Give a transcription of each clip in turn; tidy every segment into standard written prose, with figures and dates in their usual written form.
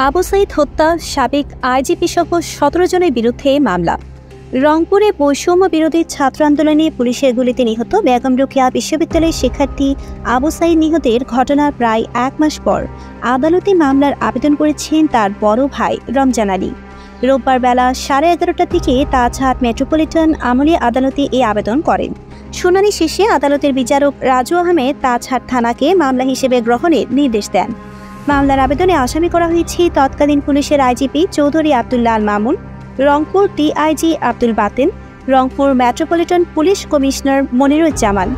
আবু সাঈদ হত্যা সাবেক আইজিপি সহ ১৭ জনের বিরুদ্ধে মামলা। রংপুরে বৈষম্য বিরোধী ছাত্র আন্দোলনে পুলিশের গুলিতে নিহত বেগম রোকেয়া বিশ্ববিদ্যালয়ের শিক্ষার্থী আবু সাঈদ নিহতের ঘটনার প্রায় ১ মাস পর আদালতে মামলার আবেদন করেছেন তার বড় ভাই রমজান আলী। রোববার বেলা 11:30টার দিকে তাজহাট মেট্রোপলিটন আমলি আদালতে এই আবেদন করেন। শুনানি শেষে আদালতের বিচারক রাজু আহমেদ তাজহাট থানাকে মামলা হিসেবে গ্রহণের নির্দেশ দেন। মামলার আবেদনে আসামি করা হয়েছে তৎকালীন পুলিশের IGP Chowdhury Abdullah Al Mamun, Rangpur DIG Abdul Baten, Rangpur metropolitan police commissioner Moniruzzaman,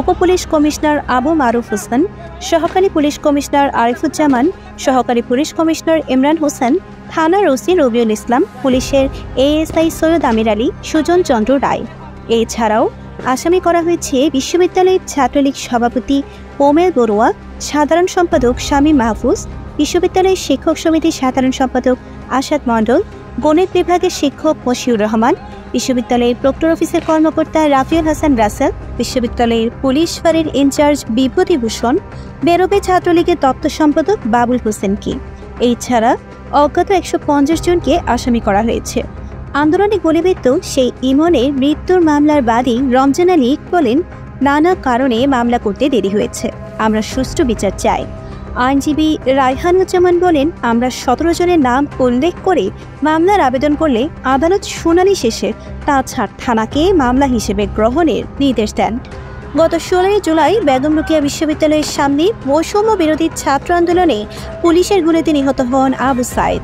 উপপুলিশ কমিশনার আবু মারুফ হোসেন, সহকারী পুলিশ কমিশনার আরিফুজ্জামান, সহকারী পুলিশ কমিশনার ইমরান হোসেন, থানার ওসি রবিউল ইসলাম, পুলিশের এএসআই সৈয়দ আমির আলী, সুজন চন্দ্র রায়। এছাড়াও আসামি করা হয়েছে বিশ্ববিদ্যালয়ের ছাত্রলীগ সভাপতি ওমের বড়ুয়া, সাধারণ সম্পাদক শামীম মাহফুজ, বিশ্ববিদ্যালয়ের শিক্ষক সমিতির সাধারণ সম্পাদক আসাদ মণ্ডল, গণিত বিভাগের শিক্ষক মশিউর রহমান, বিশ্ববিদ্যালয়ের প্রক্টর অফিসের কর্মকর্তা রাফিউল হাসান রাসেল, বিশ্ববিদ্যালয়ের পুলিশ ফাঁড়ির ইনচার্জ বিভূতিভূষণ, বেরোবে ছাত্রলীগের দপ্তর সম্পাদক বাবুল হোসেনকে। এছাড়া অজ্ঞাত ১৫০ জনকে আসামি করা হয়েছে। আন্দোলনে গুলিবিদ্ধ সেই ইমনের মৃত্যুর মামলার বাদী রমজান আলী বলেন, নানা কারণে মামলা করতে দেরি হয়েছে, আমরা সুষ্ঠু বিচার চাই। আইনজীবী রায়হানুজ্জামান বলেন, আমরা ১৭ জনের নাম উল্লেখ করে মামলার আবেদন করলে আদালত শুনানি শেষে তাজহাট থানাকে মামলা হিসেবে গ্রহণের নির্দেশ দেন। গত ১৬ জুলাই বেগম রোকেয়া বিশ্ববিদ্যালয়ের সামনে বৈষম্য বিরোধী ছাত্র আন্দোলনে পুলিশের গুলিতে নিহত হন আবু সাঈদ।